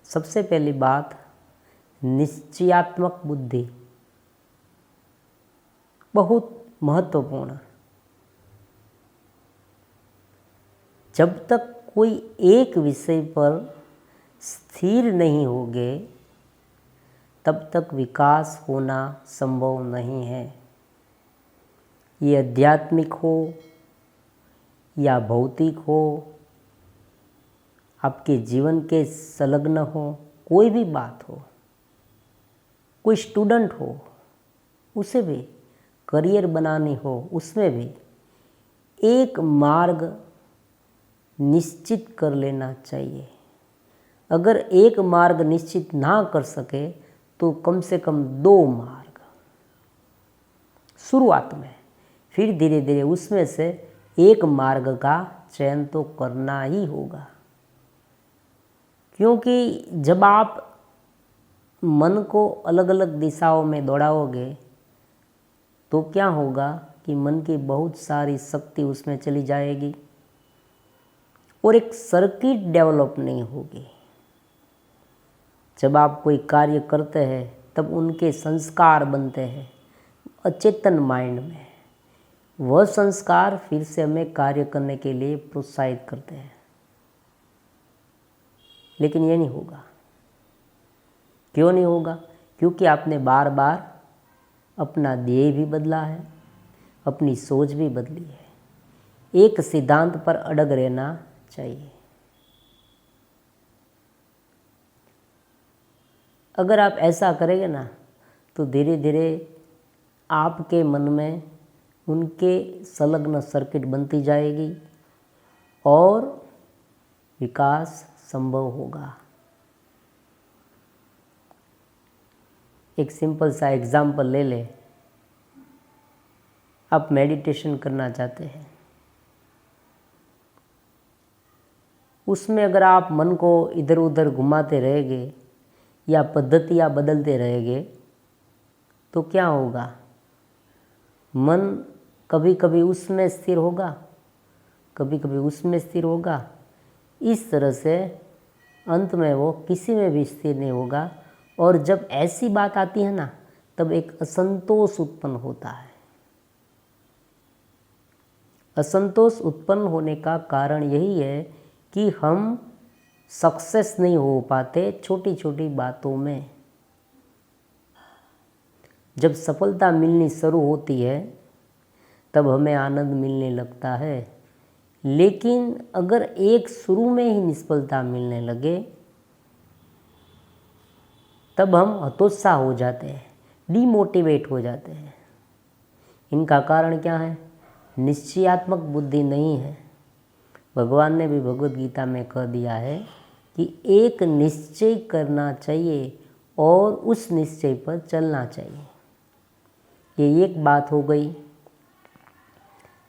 सबसे पहली बात, निश्चयात्मक बुद्धि बहुत महत्वपूर्ण। जब तक कोई एक विषय पर स्थिर नहीं होगे तब तक विकास होना संभव नहीं है। ये आध्यात्मिक हो या भौतिक हो, आपके जीवन के संलग्न हो, कोई भी बात हो, कोई स्टूडेंट हो उसे भी, करियर बनानी हो उसमें भी एक मार्ग निश्चित कर लेना चाहिए। अगर एक मार्ग निश्चित ना कर सके तो कम से कम 2 मार्ग शुरुआत में, फिर धीरे धीरे उसमें से एक मार्ग का चयन तो करना ही होगा। क्योंकि जब आप मन को अलग अलग दिशाओं में दौड़ाओगे तो क्या होगा कि मन की बहुत सारी शक्ति उसमें चली जाएगी और एक सर्किट डेवलप नहीं होगी। जब आप कोई कार्य करते हैं तब उनके संस्कार बनते हैं अचेतन माइंड में। वह संस्कार फिर से हमें कार्य करने के लिए प्रोत्साहित करते हैं। लेकिन ये नहीं होगा। क्यों नहीं होगा? क्योंकि आपने बार बार अपना ध्येय भी बदला है, अपनी सोच भी बदली है। एक सिद्धांत पर अड़ग रहना चाहिए। अगर आप ऐसा करेंगे ना तो धीरे धीरे आपके मन में उनके संलग्न सर्किट बनती जाएगी और विकास संभव होगा। एक सिंपल सा एग्जाम्पल ले लें। आप मेडिटेशन करना चाहते हैं, उसमें अगर आप मन को इधर उधर घुमाते रहेंगे या पद्धतियाँ बदलते रहेंगे तो क्या होगा? मन कभी कभी उसमें स्थिर होगा, कभी कभी उसमें स्थिर होगा। इस तरह से अंत में वो किसी में भी स्थिर नहीं होगा। और जब ऐसी बात आती है ना तब एक असंतोष उत्पन्न होता है। असंतोष उत्पन्न होने का कारण यही है कि हम सक्सेस नहीं हो पाते छोटी छोटी बातों में। जब सफलता मिलनी शुरू होती है तब हमें आनंद मिलने लगता है। लेकिन अगर एक शुरू में ही निष्फलता मिलने लगे तब हम हतोत्साह हो जाते हैं, डिमोटिवेट हो जाते हैं। इनका कारण क्या है? निश्चयात्मक बुद्धि नहीं है। भगवान ने भी भगवद गीता में कह दिया है कि एक निश्चय करना चाहिए और उस निश्चय पर चलना चाहिए। ये एक बात हो गई।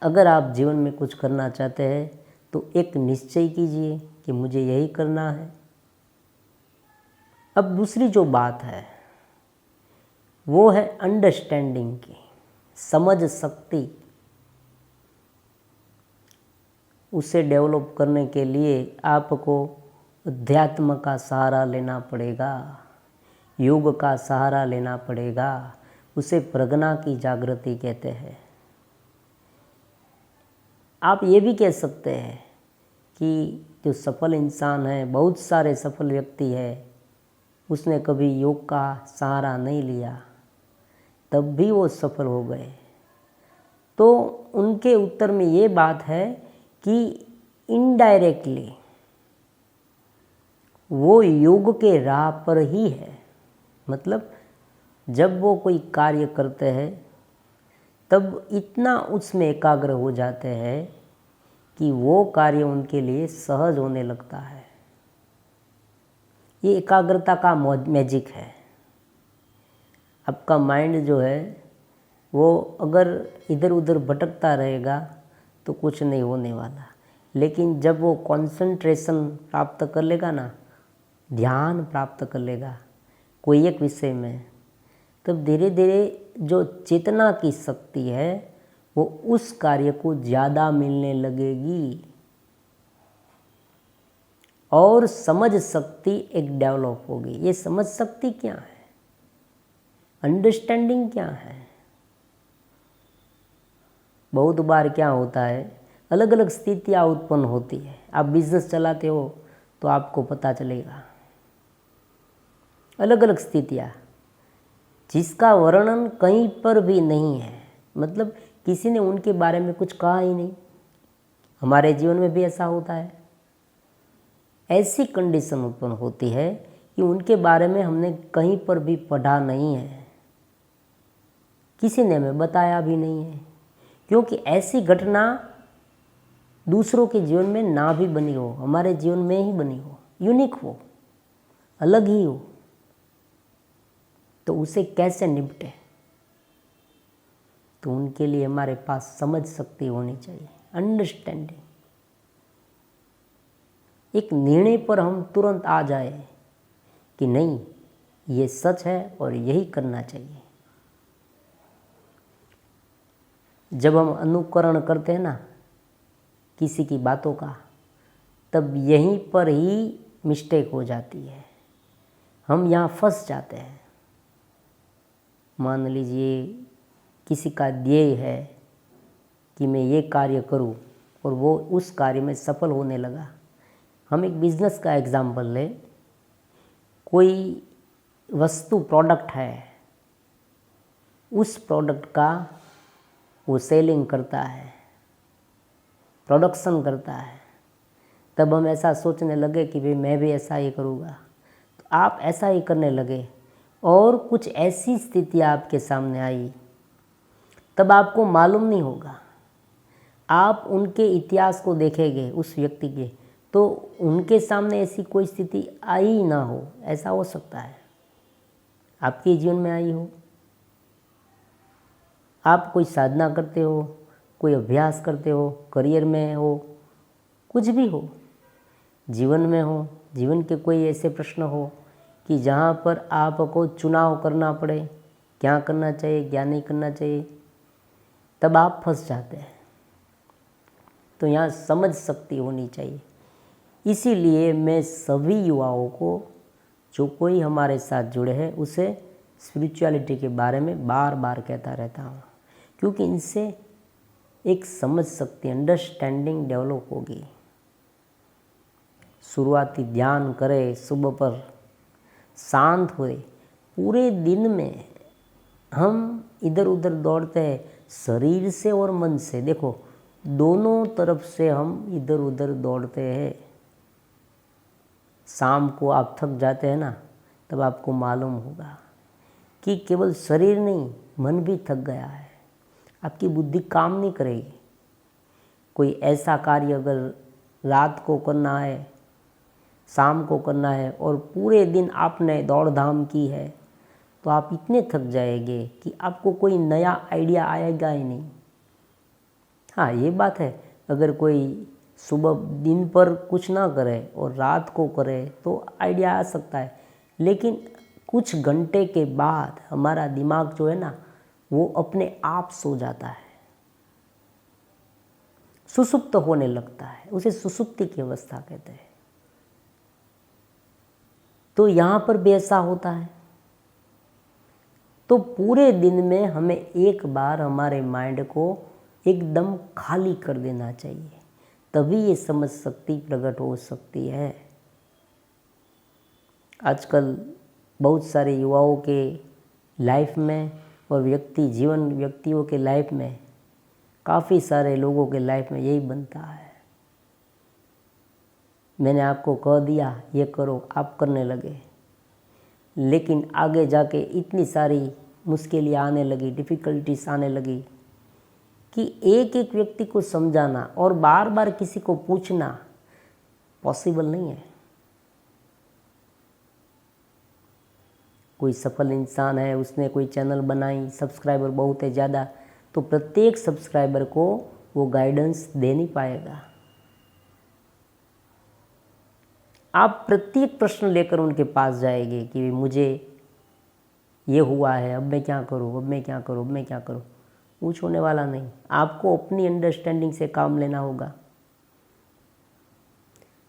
अगर आप जीवन में कुछ करना चाहते हैं तो एक निश्चय कीजिए कि मुझे यही करना है। अब दूसरी जो बात है वो है अंडरस्टैंडिंग की, समझ शक्ति। उसे डेवलप करने के लिए आपको अध्यात्म का सहारा लेना पड़ेगा, योग का सहारा लेना पड़ेगा। उसे प्रज्ञा की जागृति कहते हैं। आप ये भी कह सकते हैं कि जो सफल इंसान है, बहुत सारे सफल व्यक्ति है, उसने कभी योग का सहारा नहीं लिया तब भी वो सफल हो गए। तो उनके उत्तर में ये बात है कि इनडायरेक्टली वो योग के राह पर ही है। मतलब जब वो कोई कार्य करते हैं तब इतना उसमें एकाग्र हो जाते हैं कि वो कार्य उनके लिए सहज होने लगता है। ये एकाग्रता का मैजिक है। आपका माइंड जो है वो अगर इधर उधर भटकता रहेगा तो कुछ नहीं होने वाला। लेकिन जब वो कंसंट्रेशन प्राप्त कर लेगा ना, ध्यान प्राप्त कर लेगा कोई एक विषय में, तब धीरे धीरे जो चेतना की शक्ति है वो उस कार्य को ज़्यादा मिलने लगेगी। और समझ शक्ति एक डेवलप होगी। ये समझ शक्ति क्या है, अंडरस्टैंडिंग क्या है। बहुत बार क्या होता है, अलग अलग स्थितियाँ उत्पन्न होती है। आप बिजनेस चलाते हो तो आपको पता चलेगा, अलग अलग स्थितियाँ जिसका वर्णन कहीं पर भी नहीं है, मतलब किसी ने उनके बारे में कुछ कहा ही नहीं। हमारे जीवन में भी ऐसा होता है। ऐसी कंडीशन उत्पन्न होती है कि उनके बारे में हमने कहीं पर भी पढ़ा नहीं है, किसी ने हमें बताया भी नहीं है, क्योंकि ऐसी घटना दूसरों के जीवन में ना भी बनी हो, हमारे जीवन में ही बनी हो, यूनिक हो, अलग ही हो, तो उसे कैसे निपटे। तो उनके लिए हमारे पास समझ शक्ति होनी चाहिए, अंडरस्टैंडिंग। एक निर्णय पर हम तुरंत आ जाए कि नहीं, ये सच है और यही करना चाहिए। जब हम अनुकरण करते हैं ना किसी की बातों का, तब यहीं पर ही मिस्टेक हो जाती है, हम यहाँ फंस जाते हैं। मान लीजिए किसी का ध्येय है कि मैं ये कार्य करूं और वो उस कार्य में सफल होने लगा। हम एक बिजनेस का एग्जाम्पल लें, कोई वस्तु प्रोडक्ट है, उस प्रोडक्ट का वो सेलिंग करता है, प्रोडक्शन करता है, तब हम ऐसा सोचने लगे कि भाई मैं भी ऐसा ही करूँगा, तो आप ऐसा ही करने लगे और कुछ ऐसी स्थिति आपके सामने आई, तब आपको मालूम नहीं होगा। आप उनके इतिहास को देखेंगे उस व्यक्ति के, तो उनके सामने ऐसी कोई स्थिति आई ही ना हो। ऐसा हो सकता है आपके जीवन में आई हो। आप कोई साधना करते हो, कोई अभ्यास करते हो, करियर में हो, कुछ भी हो, जीवन में हो, जीवन के कोई ऐसे प्रश्न हो कि जहाँ पर आपको चुनाव करना पड़े, क्या करना चाहिए क्या नहीं करना चाहिए, तब आप फंस जाते हैं। तो यहाँ समझ शक्ति होनी चाहिए। इसीलिए मैं सभी युवाओं को, जो कोई हमारे साथ जुड़े हैं, उसे स्पिरिचुअलिटी के बारे में बार बार कहता रहता हूँ, क्योंकि इनसे एक समझ शक्ति, अंडरस्टैंडिंग डेवलप होगी। शुरुआती ध्यान करें, सुबह पर शांत हुए। पूरे दिन में हम इधर उधर दौड़ते हैं, शरीर से और मन से, देखो दोनों तरफ से हम इधर उधर दौड़ते हैं। शाम को आप थक जाते हैं ना, तब आपको मालूम होगा कि केवल शरीर नहीं, मन भी थक गया है, आपकी बुद्धि काम नहीं करेगी। कोई ऐसा कार्य अगर रात को करना है, शाम को करना है और पूरे दिन आपने दौड़ धाम की है, तो आप इतने थक जाएंगे कि आपको कोई नया आइडिया आएगा ही नहीं। हाँ, ये बात है, अगर कोई सुबह दिन पर कुछ ना करे और रात को करे तो आइडिया आ सकता है, लेकिन कुछ घंटे के बाद हमारा दिमाग जो है ना, वो अपने आप सो जाता है, सुसुप्त होने लगता है। उसे सुसुप्ति की अवस्था कहते हैं। तो यहाँ पर भी ऐसा होता है। तो पूरे दिन में हमें एक बार हमारे माइंड को एकदम खाली कर देना चाहिए, तभी ये समझ शक्ति प्रकट हो सकती है। आजकल बहुत सारे युवाओं के लाइफ में और व्यक्तियों के लाइफ में, काफ़ी सारे लोगों के लाइफ में यही बनता है। मैंने आपको कह दिया ये करो, आप करने लगे, लेकिन आगे जाके इतनी सारी मुश्किलें आने लगी, डिफ़िकल्टीज आने लगी कि एक एक व्यक्ति को समझाना और बार बार किसी को पूछना पॉसिबल नहीं है। कोई सफल इंसान है, उसने कोई चैनल बनाई, सब्सक्राइबर बहुत है ज़्यादा, तो प्रत्येक सब्सक्राइबर को वो गाइडेंस दे नहीं पाएगा। आप प्रत्येक प्रश्न लेकर उनके पास जाएंगे कि मुझे ये हुआ है, अब मैं क्या करूँ, अब मैं क्या करूँ, अब मैं क्या करूँ, कुछ होने वाला नहीं। आपको अपनी अंडरस्टैंडिंग से काम लेना होगा।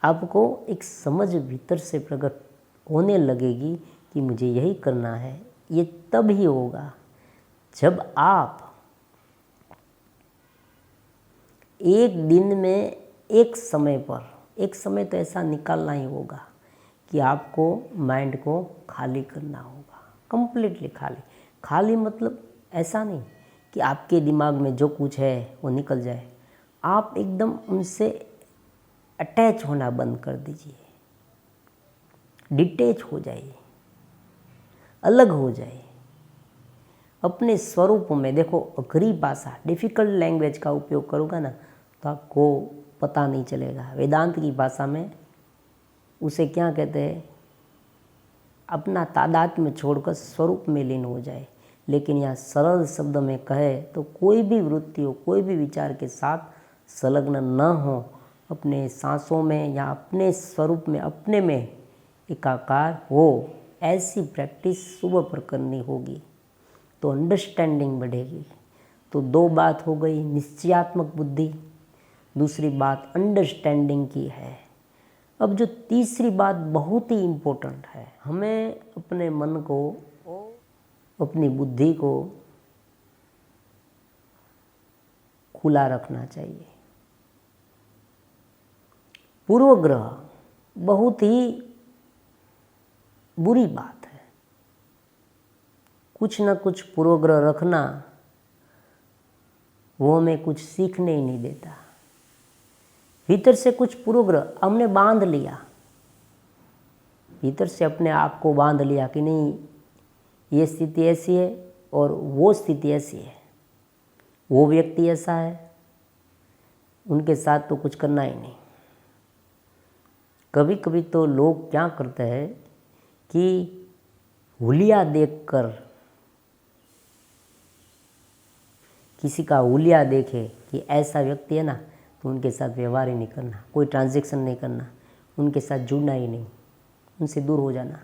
आपको एक समझ भीतर से प्रकट होने लगेगी कि मुझे यही करना है। ये तब ही होगा जब आप एक दिन में एक समय पर, एक समय तो ऐसा निकालना ही होगा कि आपको माइंड को खाली करना होगा, कंप्लीटली खाली। खाली मतलब ऐसा नहीं कि आपके दिमाग में जो कुछ है वो निकल जाए, आप एकदम उनसे अटैच होना बंद कर दीजिए, डिटैच हो जाइए, अलग हो जाए अपने स्वरूप में। देखो, अघरी भाषा, डिफ़िकल्ट लैंग्वेज का उपयोग करूँगा ना तो आपको पता नहीं चलेगा। वेदांत की भाषा में उसे क्या कहते हैं, अपना तादात्म्य में छोड़कर स्वरूप में लीन हो जाए। लेकिन यहाँ सरल शब्द में कहे तो कोई भी वृत्ति हो, कोई भी विचार के साथ संलग्न न हो, अपने सांसों में या अपने स्वरूप में, अपने में एकाकार हो, ऐसी प्रैक्टिस सुबह पर करनी होगी तो अंडरस्टैंडिंग बढ़ेगी। तो दो बात हो गई, निश्चयात्मक बुद्धि, दूसरी बात अंडरस्टैंडिंग की है। अब जो तीसरी बात बहुत ही इम्पोर्टेंट है, हमें अपने मन को, अपनी बुद्धि को खुला रखना चाहिए। पूर्वग्रह बहुत ही बुरी बात है। कुछ न कुछ पूर्वग्रह रखना, वो हमें कुछ सीखने ही नहीं देता। भीतर से कुछ पूर्वग्रह हमने बांध लिया, भीतर से अपने आप को बांध लिया कि नहीं, ये स्थिति ऐसी है और वो स्थिति ऐसी है, वो व्यक्ति ऐसा है, उनके साथ तो कुछ करना ही नहीं। कभी कभी तो लोग क्या करते हैं कि हुलिया देखकर, किसी का हुलिया देखे कि ऐसा व्यक्ति है ना, तो उनके साथ व्यवहार ही नहीं करना, कोई ट्रांजैक्शन नहीं करना, उनके साथ जुड़ना ही नहीं, उनसे दूर हो जाना।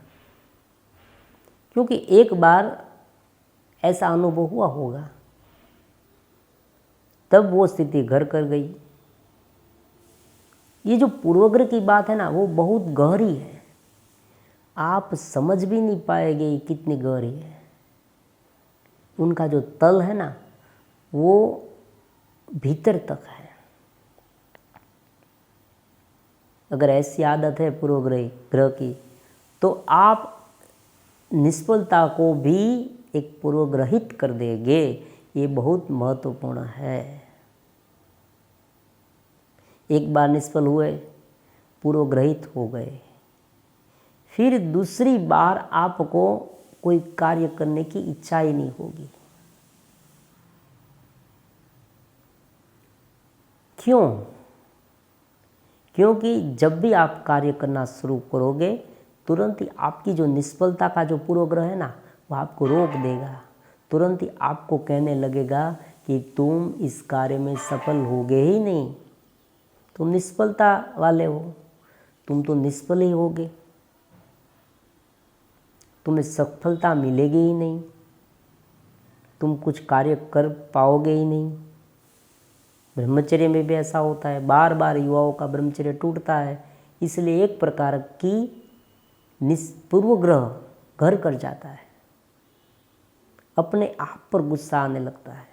क्योंकि एक बार ऐसा अनुभव हुआ होगा, तब वो स्थिति घर कर गई। ये जो पूर्वग्रह की बात है ना, वो बहुत गहरी है, आप समझ भी नहीं पाएंगे कितनी गहरी है। उनका जो तल है ना, वो भीतर तक है। अगर ऐसी आदत है पूर्वग्रह की, तो आप निष्फलता को भी एक पूर्वग्रहित कर देंगे। ये बहुत महत्वपूर्ण है। एक बार निष्फल हुए, पूर्वग्रहित हो गए, फिर दूसरी बार आपको कोई कार्य करने की इच्छा ही नहीं होगी। क्यों? क्योंकि जब भी आप कार्य करना शुरू करोगे, तुरंत ही आपकी जो निष्फलता का जो पूर्वग्रह है ना, वो आपको रोक देगा। तुरंत ही आपको कहने लगेगा कि तुम इस कार्य में सफल होगे ही नहीं, तुम निष्फलता वाले हो, तुम तो निष्फल ही होगे, तुम्हें सफलता मिलेगी ही नहीं, तुम कुछ कार्य कर पाओगे ही नहीं। ब्रह्मचर्य में भी ऐसा होता है, बार बार युवाओं का ब्रह्मचर्य टूटता है, इसलिए एक प्रकार की पूर्वग्रह घर कर जाता है, अपने आप पर गुस्सा आने लगता है।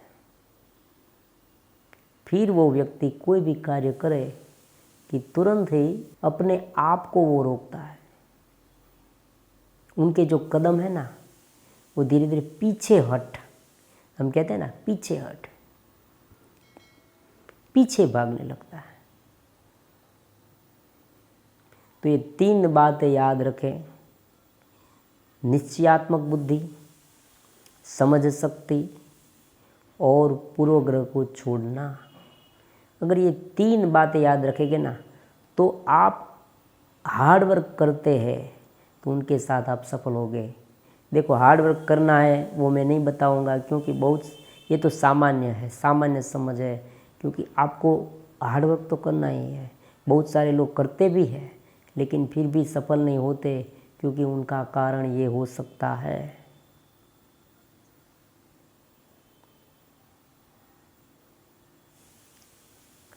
फिर वो व्यक्ति कोई भी कार्य करे कि तुरंत ही अपने आप को वो रोकता है। उनके जो कदम है ना, वो धीरे धीरे पीछे हट, हम कहते हैं ना पीछे हट, पीछे भागने लगता है। तो ये तीन बातें याद रखें, निश्चयात्मक बुद्धि, समझ शक्ति और पूर्वग्रह को छोड़ना। अगर ये तीन बातें याद रखेंगे ना, तो आप हार्ड वर्क करते हैं तो उनके साथ आप सफल होंगे। देखो, हार्ड वर्क करना है वो मैं नहीं बताऊंगा, क्योंकि बहुत ये तो सामान्य है, सामान्य समझ है, क्योंकि आपको हार्ड वर्क तो करना ही है। बहुत सारे लोग करते भी हैं लेकिन फिर भी सफल नहीं होते, क्योंकि उनका कारण ये हो सकता है।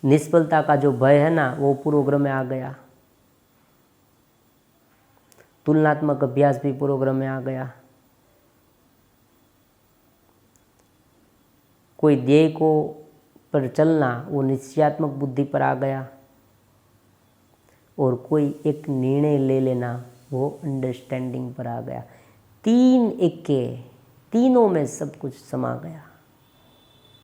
निष्फलता का जो भय है ना, वो पूर्वग्रह में आ गया, तुलनात्मक अभ्यास भी प्रोग्राम में आ गया। कोई ध्येय को पर चलना वो निश्चयात्मक बुद्धि पर आ गया, और कोई एक निर्णय ले लेना वो अंडरस्टैंडिंग पर आ गया। तीन एक के, तीनों में सब कुछ समा गया।